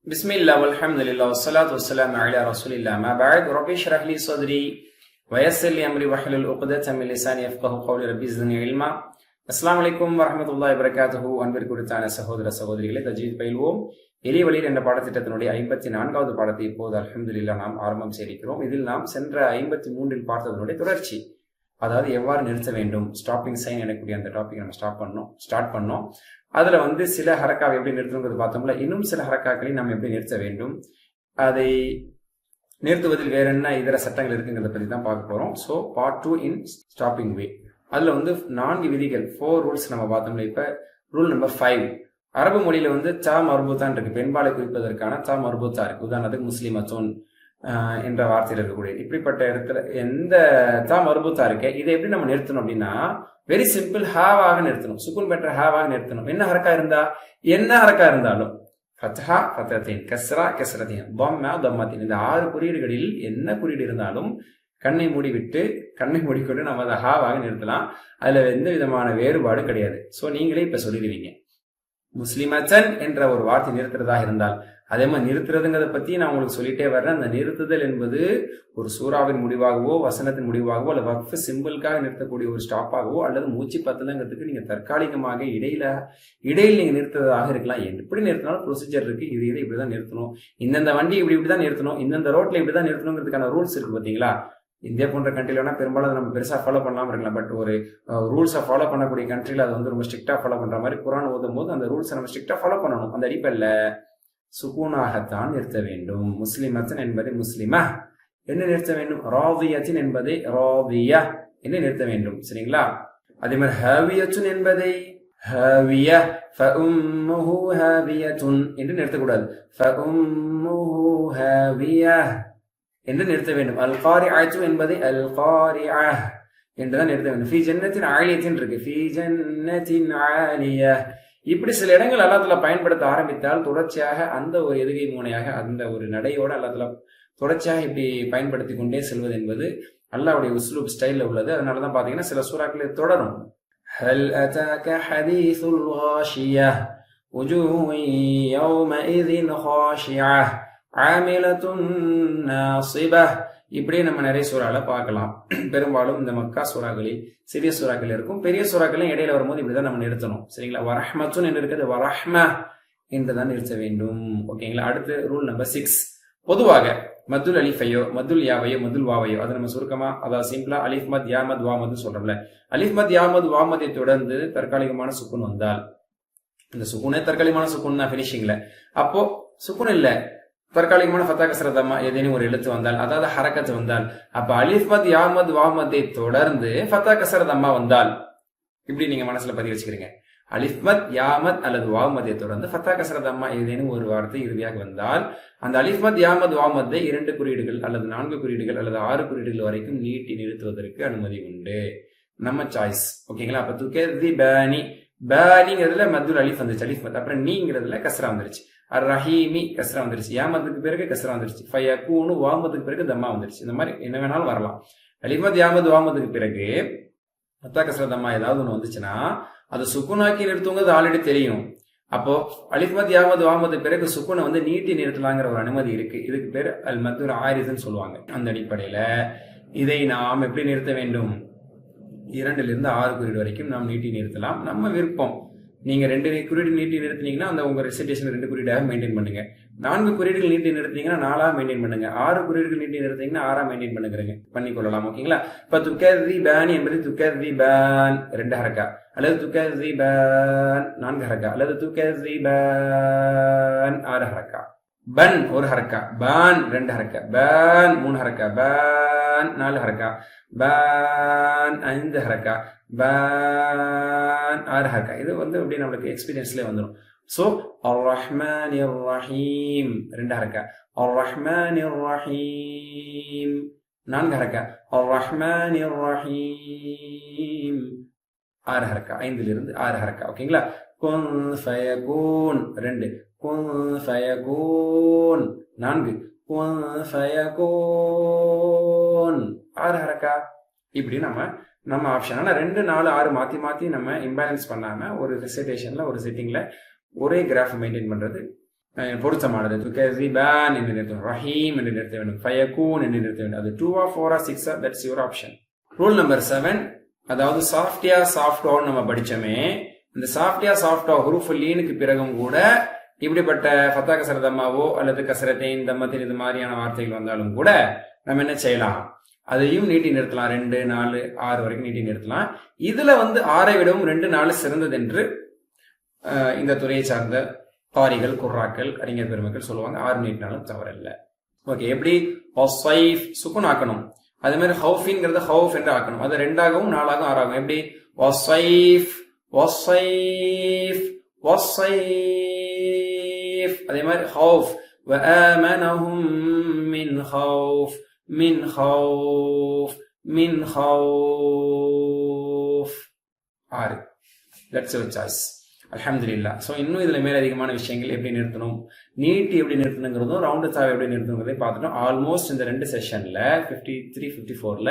பிஸ்மில்லா வல்ஹம்துலில்லாஹ் வஸ்ஸலாத்து வஸ்ஸலாமு அலா ரசூலில்லாஹ் அம்மா பஅத் ரப்பி ஷ்ரஹ் லி ஸத்ரி வயஸ்ஸிர் லி அம்ரி வஹ்லுல் உக்தத்தம் மின் லிசானி யஃப்கஹு கௌலி ரப்பி ஸித்னி இல்மா. அஸ்ஸலாமு அலைக்கும் வரஹ்மத்துல்லாஹி வபரகாத்துஹு. அன்பிற்குரித்தான சகோதர சகோதரிகளை தஜ்வீத் பயில்வோம். எளிய வழியில் என்ற பாடத்திட்டத்தினுடைய 54வது பாடத்தை இப்போது அல்ஹம்துலில்லாஹ் நாம் ஆரம்பம் செய்திருக்கிறோம். இதில் நாம் சென்ற 53இல் பார்த்ததனுடைய தொடர்ச்சி, அதாவது எவ்வாறு நிறுத்த வேண்டும், ஸ்டாப்பிங் சைன் எனக்கூடிய அந்த டாபிக் நம்ம ஸ்டார்ட் பண்ணோம். அதுல சில ஹரக்காவை எப்படி நிறுத்தணுங்கிறது பார்த்தோம்ல. இன்னும் சில ஹரக்காக்களை நாம் எப்படி நிறுத்த வேண்டும், அதை நிறுத்துவதில் வேற என்ன இதர சட்டங்கள் இருக்குங்கிறத பத்தி தான் பார்க்க போறோம். ஸோ பார்ட் 2 இன் ஸ்டாப்பிங் வே. அதுல 4 விதிகள், 4 ரூல்ஸ் நம்ம பார்த்தோம்ல. இப்ப ரூல் நம்பர் 5, அரபு மொழியில தா மர்பூத்தான் இருக்கு, பெண்பாலை குறிப்பதற்கான தா மர்பூத்தா இருக்கு. உதாரணத்துக்கு முஸ்லிமத்தோன் என்ற வார்த்தையில் இருக்கக்கூடிய இப்படிப்பட்ட இடத்துல எந்த தா மர்பூத்தா இருக்கு, இதை எப்படி நம்ம நிறுத்தணும் அப்படின்னா வெரி சிம்பிள், ஹாவாக நிறுத்தணும். சுக்குன் பெற்ற ஹாவாக நிறுத்தணும். என்ன ஹரக்கா இருந்தாலும் ஃபத்ஹா ஃபத்ஹத்தீன், கஸ்ரா கஸ்ரத்தீன், தம்மா தம்மத்தீன், இந்த 6 குறியீடுகளில் என்ன குறியீடு இருந்தாலும் கண்ணை மூடிக்கொண்டு நம்ம அதை ஹாவாக நிறுத்தலாம். அதுல எந்த விதமான வேறுபாடு கிடையாது. சோ நீங்களே இப்ப சொல்லிடுவீங்க, முஸ்லிமச்சன் என்ற ஒரு வார்த்தை நிறுத்துறதாக இருந்தால், அதே மாதிரி நிறுத்துறதுங்கிறத பத்தி நான் உங்களுக்கு சொல்லிட்டே வர்றேன். அந்த நிறுத்துதல் என்பது ஒரு சூறாவின் முடிவாகவோ வசனத்தின் முடிவாகவோ அல்லது வக்ஃப் சிம்பிளுக்காக நிறுத்தக்கூடிய ஒரு ஸ்டாப்பாகவோ அல்லது மூச்சு பத்தலங்கிறதுக்கு நீங்க தற்காலிகமாக இடையில் நீங்க நிறுத்துறதாக இருக்கலாம். எப்படி நிறுத்தினாலும் ப்ரொசீஜர் இருக்கு. இது இப்படிதான் நிறுத்தணும், இந்தந்த வண்டி இப்படிதான் நிறுத்தணும், இந்தந்த ரோட்ல இப்படிதான் நிறுத்தணுங்கிறதுக்கான ரூல்ஸ் இருக்கு பாத்தீங்களா. இந்தியா போன்ற கண்ட்ரில வேணா பெரும்பாலும் நம்ம பெருசா ஃபாலோ பண்ணாம இருக்கலாம். பட் ஒரு ரூல்ஸை ஃபாலோ பண்ணக்கூடிய கண்ட்ரில அது ரொம்ப ஸ்ட்ரிக்டா ஃபாலோ பண்ற மாதிரி குர்ஆன் ஓதும் போது அந்த ரூல்ஸை நம்ம ஸ்ட்ரிக்டா ஃபாலோ பண்ணணும். அந்த அடிப்படையில சுகூனாகத்தான் நிறுத்த வேண்டும். முஸ்லிமத்தன் என்பதை முஸ்லிமா என்ன நிறுத்த வேண்டும், ராதியத்தின் என்பதை ராதியா என்ன நிறுத்த வேண்டும். சரிங்களா. அதே மாதிரி ஹாவியத்துன் என்பதை ஹாவியா ஃபஉம்முஹு ஹாவியத்துன் என்று நிறுத்தக்கூடாது. ஃபஉம்முஹு ஹாவியா என்று நிறுத்த வேண்டும். அல் காரிஅத்து என்பதை அல் காரிஅ என்றுதான் நிறுத்த வேண்டும். ஃபீ ஜன்னத்தின் ஆலியத்தின் இருக்கு, ஃபீ ஜன்னத்தின் ஆலியா. இப்படி சில இடங்கள் அல்லாஹ்வுல பயன்படுத்த ஆரம்பித்தால் தொடர்ச்சியாக அந்த ஒரு எதுகை மூனையாக அந்த ஒரு நடையோட அல்லாஹ்வுல தொடர்ச்சியாக இப்படி பயன்படுத்தி கொண்டே செல்வது என்பது அல்லாஹ்வுடைய உஸ்லூப் ஸ்டைல்ல உள்ளது. அதனாலதான் பாத்தீங்கன்னா சில சூறாக்கள் தொடரும். ஹல் அதாக ஹதீஸுல் காஷியா உஜூஹு யௌமஇதின் காஷியா ஆமிலத்துன் நாஸிபா. இப்படியே நம்ம நிறைய சூறால பார்க்கலாம். பெரும்பாலும் இந்த மக்கா சூறாக்களில் சிறிய சூறாக்கள் இருக்கும், பெரிய சூறாக்களும் இடையில வரும்போது இப்படிதான் நம்ம நிறுத்தணும். சரிங்களா. வரஹ்மத்துன் என்று இருக்கிறது வரஹ்மா என்றுதான் நிறுத்த வேண்டும். ஓகேங்களா. அடுத்து ரூல் நம்பர் 6, பொதுவாக மத்துல் அலிஃபையோ மத்துல் யாவையோ மத்துல் வாவையோ, அது நம்ம சுருக்கமா அதாவது சிம்பிளா அலிஃப் மத் யாமத் வாமத் சொல்றோம்ல. அலிஃப் மத் யாமத் வாமத்தை தொடர்ந்து தற்காலிகமான சுக்குன் வந்தால், இந்த சுக்குனே தற்காலிகமான சுக்குன் தான் பினிஷிங்ல, அப்போ சுக்குன் இல்ல தற்காலிகமான ஃபத்தா கஸ்ரா தம்மா ஏதேனும் ஒரு எழுத்து வந்தால், அதாவது ஹரக்கத்து வந்தால், அப்ப அலிஃப் மத் யாமத் வாமத்தை தொடர்ந்து ஃபத்தா கஸ்ரா தம்மா வந்தால் இப்படி நீங்க மனசுல பதிவு வச்சுக்கிறீங்க. அலிஃப் மத் யாமத் அல்லது வாமத்தை தொடர்ந்து ஃபத்தா கஸ்ரா தம்மா ஏதேனும் ஒரு வார்த்தை இறுதியாக வந்தால் அந்த அலிஃப் மத் யாமத் வாமத்தை 2 குறியீடுகள் அல்லது 4 குறியீடுகள் அல்லது 6 குறியீடுகள் வரைக்கும் நீட்டி நிறுத்துவதற்கு அனுமதி உண்டு. நம்ம சாய்ஸ். ஓகேங்களா. அப்ப துகதி பானி, பானிங்கிறதுல மத்துல் அலிஃப் வந்துருச்சு, அலிஃப் மத். அப்புறம் நீங்கிறதுல கஸ்ரா வந்துருச்சு. அர் ரஹீமி கஸ்ரா வந்துருச்சு, யாமத்துக்கு பிறகு கஸ்ரா வந்துருச்சு, ஃபயகூனு வாமத்துக்கு பிறகு தம்மா வந்துருச்சு. இந்த மாதிரி என்ன வேணாலும் வரலாம். அலிஃப் யாமத் வாமத்துக்கு பிறகு ஃபத்தா கஸ்ரா தம்மா ஏதாவது ஒண்ணு வந்துச்சுன்னா அது சுக்குனாக்கி நிறுத்துங்கிறது ஆல்ரெடி தெரியும். அப்போ அலிஃப் யாமத் வாமத்துக்கு பிறகு சுக்குனை நீட்டி நிறுத்தலாங்கிற ஒரு அனுமதி இருக்கு. இதுக்கு பேரு அல் மத்துல் ஆரிதுன்னு சொல்லுவாங்க. அந்த அடிப்படையில இதை நாம் எப்படி நிறுத்த வேண்டும், 2லிருந்து 6 குறியீடு வரைக்கும் நாம் நீட்டி நிறுத்தலாம். நம்ம விருப்பம். நீங்க 2 குறியீடு நீட்டி நிறுத்தினீங்கன்னா அந்த உங்க ரெசிடேஷன் 2 குறியீடாக மெயின்டைன் பண்ணுங்க. 4 குறியீடுகள் நீட்டி நிறுத்தினீங்கன்னா 4ஆ மெயின்டைன் பண்ணுங்க. 6 குறியீடுகள் நீட்டி நிறுத்தினீங்கன்னா 6ஆ மெயின்டைன் பண்ணிக்கொள்ளலாம். ஓகேங்களா. இப்ப துகதி பான் என்பது துகதி பான் 2 ஹரக்கா, அல்லது துகதி பான் 4 ஹரக்கா, அல்லது துகதி பான் 6 ஹரக்கா. பன் 1 ஹரக்கா, பான் 2 ஹரக்கா, பான் 3 ஹரக்கா, பான் 4 ஹரக்கா, பான் 5 ஹரக்கா, பான் 6 ஹரக்கா. இது அப்படி நம்மளுக்கு எக்ஸ்பீரியன்ஸ்ல வந்துடும். சோ அர் ரஹ்மானிர் ரஹீம் 2 ஹரக்கா, அர் ரஹ்மானிர் ரஹீம் 4 ஹரக்கா, அர் ரஹ்மானிர் ரஹீம் 6 ஹரக்கா, 5லிருந்து 6 ஹரக்கா. ஓகேங்களா. குன் ஃபயகூன் 2, குன் ஃபயகூன் 4, குன் ஃபயகூன் 6 ஹரக்கா. இப்படி நம்ம ஆப்ஷன். ஆனா 2, 4, 6 மாத்தி நம்ம இம்பேலன்ஸ் பண்ணாம ஒரு ரிசைட்டேஷன்ல ஒரு செட்டிங்ல ஒரே கிராஃப் மெயின்டைன் பண்றது பொருத்தமானது. துகஸிபான் என்று நிறுத்த வேண்டும், ரஹீம் என்று நிறுத்த வேண்டும், ஃபயகூன் என்று நிறுத்த வேண்டும். அது 2 4 6 that's your option. Rule number 7, அதாவது சாஃப்டியா சாஃப்டான்னு நம்ம படிச்சோமே, இந்த சாஃப்டியா சாஃப்டா ஹுரூஃப் லீனுக்கு பிறகும் கூட இப்படிப்பட்ட ஃபத்தா கசர தம்மாவோ அல்லது கசரத்தைன் தம்மத்தின் இது மாதிரியான வார்த்தைகள் வந்தாலும் கூட நம்ம என்ன செய்யலாம், அதையும் நீட்டி நிறுத்தலாம். 2 4 6 வரைக்கும் நீட்டி நிறுத்தலாம். இதுல 6ஐ விடவும் 2 4 சிறந்தது என்று இந்த துறையை சார்ந்த காரிகள் குர்ராக்கள் அறிஞர் பெருமக்கள் சொல்லுவாங்க. 6 நீட்டினாலும் தவறில்லை. ஓகே, எப்படி சுக்குன் ஆக்கணும், அதே மாதிரி ஹவுஃபின்ங்கிறத ஹவுஃப் என்று ஆக்கணும். அது 2ஆகவும் 4ஆகவும் 6ஆகும். எப்படி வஸைஃப் வஸைஃப் வஸைஃப். அதே மாதிரி ஹவுஃப் வஆமனஹும் மின் ஹவுஃப் மின் ஹவுஃப் மின் ஹவுஃப். 6. That's your choice. அல்ஹம்துலில்லாஹ். ஸோ இன்னும் இதுல மேலதிகமான விஷயங்கள் எப்படி நிறுத்தணும், நீட்டி எப்படி நிறுத்தணுங்கிறதும், ரவுண்டு சாவை எப்படி நிறுத்தணுங்கிறதை பார்த்துட்டோம். ஆல்மோஸ்ட் இந்த 2 செஷன்ல 53 54ல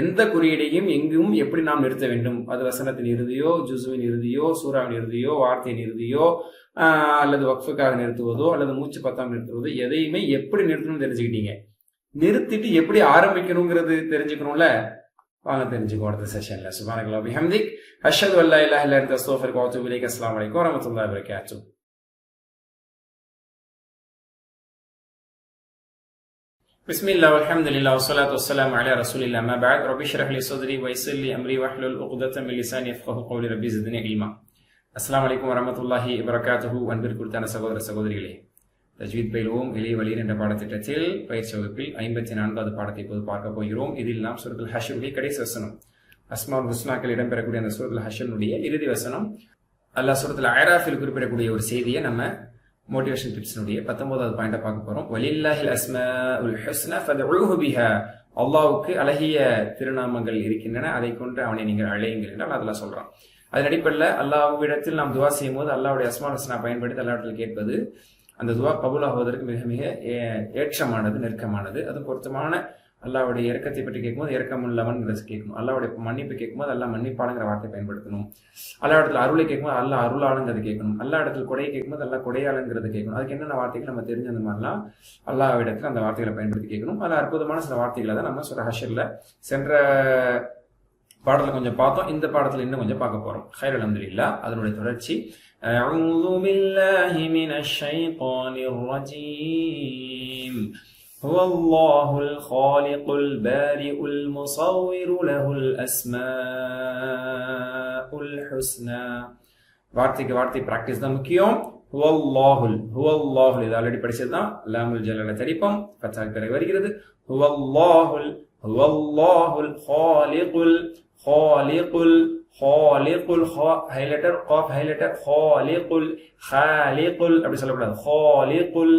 எந்த குறியீடையும் எங்கும் எப்படி நாம் நிறுத்த வேண்டும், அது வசனத்தின் இறுதியோ ஜுசுவின் இறுதியோ சூறாவின் இறுதியோ வார்த்தையின் இறுதியோ அல்லது வக்ஃபுக்காக நிறுத்துவதோ அல்லது மூச்சு பத்தாம் நிறுத்துவதோ, எதையுமே எப்படி நிறுத்தணும்னு தெரிஞ்சுக்கிட்டீங்க. நிறுத்திட்டு எப்படி ஆரம்பிக்கணுங்கிறது தெரிஞ்சுக்கணும்ல, வாங்க தெரிஞ்சுக்கோ அடுத்த செஷன்ல. சுப்ஹானல்லாஹி வ பிஹம்திக், அஷ்ஹது அல்லா இலாஹா இல்லா அன்த அஸ்தக்ஃபிருக வ அத்தூபு இலைக். அஸ்ஸலாமு அலைக்கும் வ ரஹ்மத்துல்லாஹி வ பரகாத்துஹு. பிஸ்மில்லாஹ் வல்ஹம்துலில்லாஹ் வஸ்ஸலாத்து வஸ்ஸலாமு அலா ரசூலில்லாஹ். அம்மா பஅத். ரப்பி ஷ்ரஹ் லி ஸத்ரி வ யஸ்ஸிர் லி அம்ரி வஹ்லுல் உக்தத்தம் மின் லிசானி யஃப்கஹு கௌலி. ரப்பி ஸித்னி இல்மா. அஸ்ஸலாமு அலைக்கும் வ ரஹ்மத்துல்லாஹி வ பரகாத்துஹு. அன்பிற்குரித்தான சகோதர சகோதரிகளே, தஜ்வீத் பயிலுவோம் எளிய வழியில் என்ற பாடத்திட்டத்தில் பயிற்சி வகுப்பில் 54வது பாடத்தை இப்போது பார்க்க போகிறோம். இதில் நாம் சூரத்துல் ஹஷ்ருடைய கடைசி வசனம், அஸ்மாஉல் ஹுஸ்னாக்கள் இடம்பெறக்கூடிய அந்த சூரத்துல் ஹஷ்ருடைய இறுதி வசனம், அல்லாஹ் சூரத்துல் அராஃபில் குறிப்பிடக்கூடிய ஒரு செய்தியை நம்ம மோட்டிவேஷன் டிப்ஸினுடைய 19வது பாயிண்டை பார்க்க போறோம். வலில்லாஹில் அஸ்மாஉல் ஹுஸ்னா ஃபதுஊஹு பிஹா. அல்லாஹ்வுக்கு அழகிய திருநாமங்கள் இருக்கின்றன, அதை கொண்டு அவனை நீங்கள் அழையுங்கள் என்றால் அதெல்லாம் சொல்றான். அதன் அடிப்படையில் அல்லாஹ்விடத்தில் நாம் துவா செய்யும் போது அல்லாஹ்வுடைய அஸ்மாஉல் ஹுஸ்னா பயன்படுத்தி அல்லாஹ்விடத்தில் கேட்பது அந்த துவா கபூலாகுவதற்கு மிக மிக ஏற்றமானது, நெருக்கமானது. அது பொருத்தமான அல்லாஹ்வுடைய இரக்கத்தை பற்றி கேட்கும்போது இரக்கமுள்ளவன் கேட்கணும், அல்லாஹ்வுடைய மன்னிப்பு கேட்கும்போது அல்லாஹ் மன்னிப்பாளுங்கிற வார்த்தை பயன்படுத்தணும், அல்லாஹ் இடத்துல அருளை கேட்கும்போது அல்லாஹ் அருளாளுங்கிறது கேட்கணும், அல்லாஹ் இடத்துல கொடையை கேட்கும்போது அல்லாஹ் கொடையாளுங்கிறது கேட்கணும். அதுக்கு என்னென்ன வார்த்தைகள் நம்ம தெரிஞ்ச அந்த மாதிரிலாம் அல்லாஹ் இடத்துல அந்த வார்த்தைகளை பயன்படுத்தி கேட்கணும். அதில் அற்புதமான சில வார்த்தைகளை தான் நம்ம சூரா ஹஷ்ர்ல சென்ற பாடத்துல கொஞ்சம் பார்த்தோம். இந்த பாடத்துல இன்னும் கொஞ்சம் பார்க்க போறோம். ஹைர் அல்ஹம்துலில்லாஹ். அதனுடைய தொடர்ச்சி. அஊது பில்லாஹி மினஷ் ஷைத்தானிர் ரஜீம். ஹுவல்லாஹுல் காலிகுல் பாரிஉல் முஸவ்விரு லஹுல் அஸ்மாஉல் ஹுஸ்னா. வார்த்தைக்கு வார்த்தை பிராக்டிஸ் தான் முக்கியம். ஹுவல்லாஹுல் ஹுவல்லாஹுல் இது ஆல்ரெடி படிச்சது தான். லாமுல் ஜலால தரிப்பம் ஃபத்ஹா பிறகு வருகிறது. ஹுவல்லாஹுல் ஹுவல்லாஹுல் காலிகுல் காலிகுல் காலிகுல் ஹைலைட்டர் காஃப் ஹைலைட்டர் காலிகுல் காலிகுல் அப்படி சொல்லக்கூடாது. காலிகுல்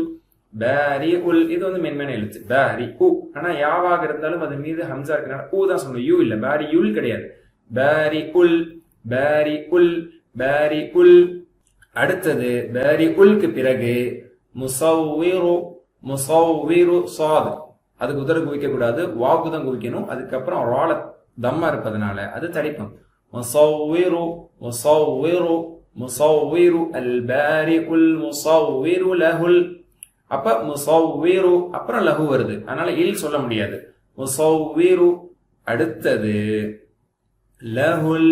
பாரிஉல் இது மென்மையான எழுத்து பாரிஉ. ஆனா யாவாக இருந்தாலும் அது மீது ஹம்சா இருக்கனால ஊ தான் சொல்லணும், யூ இல்ல. பாரியுல் கிடையாது, பாரிஉல் பாரிஉல் பாரிஉல். அடுத்தது பாரிஉல்க்கு பிறகு முஸவ்விரு முஸவ்விரு சாத். அதுக்கு உதர குவிக்க கூடாது, வாக்கு தான் குவிக்கணும். அதுக்கப்புறம் ரால தம்மா இருப்பதனால அது தடிப்பம். முஸவ்விரு முஸவ்விரு முஸவ்விரு அல் பாரிஉல் முஸவ்விரு லஹுல். அப்ப முஸவ்விரு அப்புறம் லஹு வருது, அதனால இல் சொல்ல முடியாது. முஸவ்விரு. அடுத்தது லஹுல்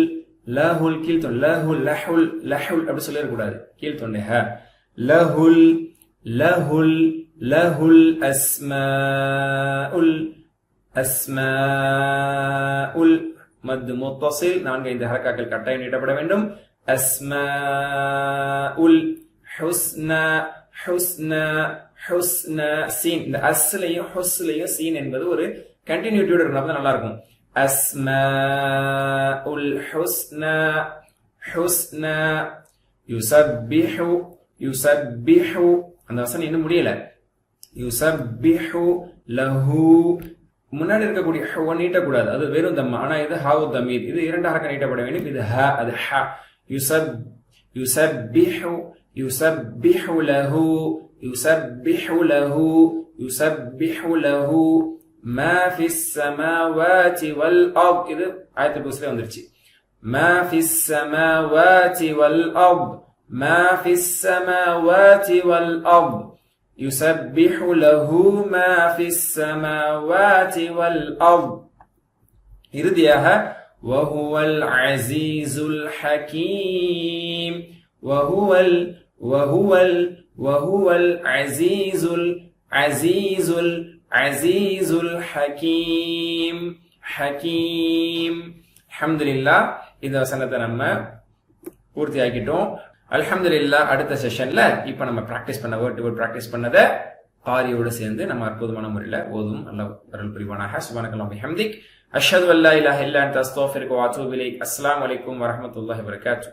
லஹுல் கீழ்த்தொண்டை லஹுல் லஹுல் லஹுல் அப்படி சொல்லக்கூடாது, கீழ்த்தொண்டை ஹ. லஹுல் லஹுல் லஹுல் அஸ்மாஉல் அஸ்மாஉல். மத் முத்தஸில் 4-5 ஹரக்காக்கள் கட்டாயம் நீட்டப்பட வேண்டும். அஸ்மாஉல் ஹுஸ்னா ஹுஸ்னா ஹுஸ்னா. சீன் இந்த அஸ்லையும் ஹுஸ்லையும் சீன் என்பது ஒரு கண்டினியூட்டியோட இருந்தா நல்லா இருக்கும். அஸ்மாஉல் ஹுஸ்னா ஹுஸ்னா. யுஸப்பிஹு யுஸப்பிஹு. அந்த வசனம் இன்னும் முடியல. யுஸப்பிஹு லஹு. முன்னாடி இருக்கக்கூடிய ஹ நீட்டக்கூடாது, அது வெறும் தம்மா. ஆனா இது ஹாவு தமீர், இது 2 ஹரக்கா நீட்டப்பட வேண்டும். இது ஹ, அது ஹ. யுஸப்பிஹு யுஸப்பிஹு லஹு யுஸப்பிஹு லஹு யுஸப்பிஹு லஹு மா ஃபிஸ் ஸமாவாதி வல் அர்த். இது ஆயத்துல் குர்சில வந்துருச்சு. மா ஃபிஸ் ஸமாவாதி வல் அர்த் ما في السماوات والأرض يسبح له ما في السماوات والأرض இறுதியாக وهو العزيز الحكيم وهو العزيز الحكيم அல்ஹம்துலில்லாஹ். இந்த வசனத்தை நம்ம பூர்த்தி ஆக்கிட்டோம். அல்ஹம்துலில்லாஹ். அடுத்த செஷன்ல இப்ப நம்ம பிராக்டிஸ் பண்ண வேர்ட் பிராக்டிஸ் பண்ணதை காரியோட சேர்ந்து நம்ம அற்புதமான முறையில ஓதும். அல்லாஹ் அருள் புரிவானாக. சுப்ஹானக்கல்லாஹு பிஹம்திக் அஷ்ஹது அல்லா இலாஹா இல்லா அன்த அஸ்தக்ஃபிருக வ அத்தூபு இலைக். அஸ்ஸலாமு அலைக்கும் வரஹ்மத்துல்லாஹி வபரகாத்துஹு.